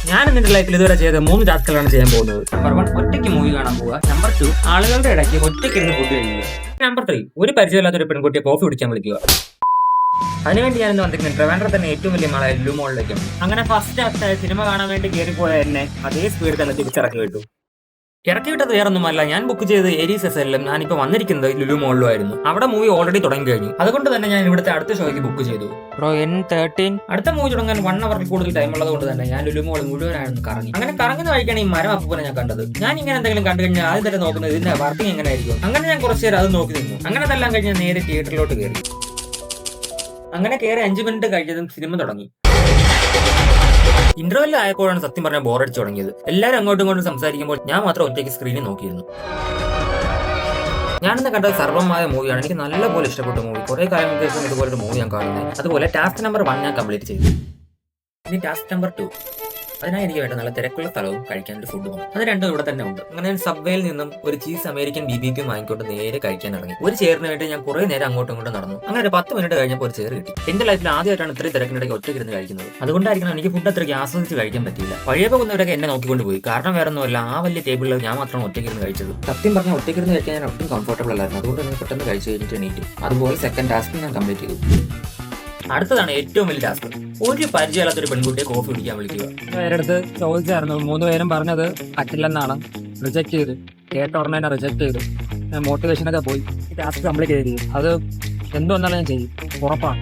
ഞാൻ എന്റെ ലൈഫിൽ ഇതുവരെ ചെയ്ത 3 ടാസ്കുകളാണ് ചെയ്യാൻ പോകുന്നത്. നമ്പർ 1 ഒറ്റയ്ക്ക് മൂവി കാണാൻ പോവുക. നമ്പർ 2 ആളുകളുടെ ഇടയ്ക്ക് ഒറ്റയ്ക്ക് ഇരുന്ന് ഫുഡ് കഴിക്കുക. നമ്പർ 3 ഒരു പരിചയമില്ലാത്ത ഒരു പെൺകുട്ടിയെ കോഫി കുടിക്കാൻ വിളിക്കുക. അതിനുവേണ്ടി ഞാൻ വന്നിരിക്കുന്നത് ട്രിവാൻഡ്രം തന്നെ ഏറ്റവും വലിയ മാളായ ലുലു മോളിലേക്കാണ്. അങ്ങനെ ഫസ്റ്റ് ടാസ്കായ സിനിമ കാണാൻ വേണ്ടി കയറിപ്പോയ എന്നെ അതേ സ്പീഡിൽ തന്നെ തിരിച്ചിറക്കി വിട്ടു. ഇറക്കി വിട്ടത് വേറൊന്നുമല്ല, ഞാൻ ബുക്ക് ചെയ്ത് ഏരീസ് എസ്എല്ലും ഞാനിപ്പോൾ വന്നിരിക്കുന്നത് ലുലു മോളിലുമായിരുന്നു. അവിടെ മൂവി ഓൾറെഡി തുടങ്ങി കഴിഞ്ഞു. അതുകൊണ്ട് തന്നെ ഞാൻ ഇവിടുത്തെ അടുത്ത ഷോയ്ക്ക് ബുക്ക് ചെയ്തു. N13 അടുത്ത മൂവി തുടങ്ങാൻ 1 അവറിൽ കൂടുതൽ ടൈം ഉള്ളത് കൊണ്ട് തന്നെ ഞാൻ ലുലു മോൾ മുഴുവനായിരുന്നു കറങ്ങി. അങ്ങനെ കറങ്ങുന്ന വഴിക്കാണ് ഈ മരം അപ്പൂപ്പനെ ഞാൻ കണ്ടത്. ഞാൻ ഇങ്ങനെ എന്തെങ്കിലും കണ്ടു കഴിഞ്ഞാൽ ആദ്യം തന്നെ നോക്കുന്നത് ഇതിന്റെ വർക്കിംഗ് എങ്ങനെയായിരിക്കും. അങ്ങനെ ഞാൻ കുറച്ച് നേരം അത് നോക്കി നിന്നു. അങ്ങനെ അതെല്ലാം കഴിഞ്ഞ് നേരെ തിയേറ്ററിലോട്ട് കയറി. അങ്ങനെ കയറി 5 മിനിറ്റ് കഴിഞ്ഞതും സിനിമ തുടങ്ങി. ഇന്റർവെൽ ആയപ്പോഴാണ് സത്യം പറഞ്ഞാൽ ബോറടിച്ചു തുടങ്ങിയത്. എല്ലാവരും അങ്ങോട്ടും ഇങ്ങോട്ടും സംസാരിക്കുമ്പോൾ ഞാൻ മാത്രം ഒറ്റയ്ക്ക് സ്ക്രീനിൽ നോക്കിയിരുന്നു. ഞാനിന്ന് കണ്ടത് സർവമായ മൂവിയാണ്. എനിക്ക് നല്ലപോലെ ഇഷ്ടപ്പെട്ട മൂവി. കുറെ കാലങ്ങൾക്ക് ശേഷം ഇതുപോലൊരു മൂവി ഞാൻ കാണുന്നത്. അതുപോലെ ടാസ്ക് നമ്പർ 1 ഞാൻ കംപ്ലീറ്റ് ചെയ്തു. ഇനി ടാസ്ക് നമ്പർ 2. അതിനായി എനിക്ക് വേണ്ട നല്ല തിരക്കുള്ള സ്ഥലവും കഴിക്കാനൊരു ഫുഡും. അത് രണ്ടും ഇവിടെ തന്നെ ഉണ്ട്. അങ്ങനെ ഞാൻ സബ്വേയിൽ നിന്നും ഒരു ചീസ് അമേരിക്കൻ BBQ വാങ്ങിക്കൊണ്ട് നേരെ കഴിക്കാൻ ഇറങ്ങി. ഒരു ചെയറിന് വേണ്ടി ഞാൻ കുറെ നേരം അങ്ങോട്ടും ഇങ്ങോട്ടും നടന്നു. അങ്ങനെ ഒരു 10 മിനിറ്റ് കഴിഞ്ഞപ്പോൾ ഒരു ചെയർ കിട്ടി. എന്റെ ലൈഫിൽ ആദ്യമായിട്ടാണ് ഇത്രയും തിരക്കിനിടയ്ക്ക് ഒറ്റയ്ക്കിരുന്ന് കഴിക്കുന്നത്. അതുകൊണ്ടായിരിക്കണം എനിക്ക് ഫുഡ് അത്രയ്ക്ക് ആസ്വദിച്ച് കഴിക്കാൻ പറ്റിയില്ല. പഴയ പോകുന്നവരൊക്കെ എന്നെ നോക്കിക്കൊണ്ട് പോയി. കാരണം വേറെ ഒന്നുമല്ല, ആ വലിയ ടേബിളിൽ ഞാൻ മാത്രം ഒറ്റയ്ക്കിരുന്ന് കഴിച്ചത്. സത്യം പറഞ്ഞാൽ ഒറ്റയ്ക്കിരുന്ന് കഴിക്കാൻ ഞാൻ ഒട്ടും കംഫർട്ടബിൾ അല്ലായിരുന്നു. അതുകൊണ്ട് തന്നെ പെട്ടെന്ന് കഴിച്ചു കഴിഞ്ഞിട്ട് എണീറ്റു. അതുപോലെ സെക്കൻഡ് ടാസ്ക് ഞാൻ കംപ്ലീറ്റ് ചെയ്തു. അടുത്തതാണ് ഏറ്റവും വലിയ ടാസ്ക്. ഒരു പരിചയമില്ലാത്തൊരു പെൺകുട്ടിയെ കോഫി കുടിക്കാൻ വിളിക്കുക. പേരെടുത്ത് ചോദിച്ചായിരുന്നു. 3 പേരും പറഞ്ഞത് പറ്റില്ലെന്നാണ്. റിജക്ട് ചെയ്ത് കേട്ട ഉടനെ തന്നെ റിജക്ട് ചെയ്തു. ഞാൻ മോട്ടിവേഷനൊക്കെ പോയി ടാസ്ക് കംപ്ലീറ്റ് ചെയ്തു. അത് എന്തുവന്നാലും ഞാൻ ചെയ്യും, ഉറപ്പാണ്.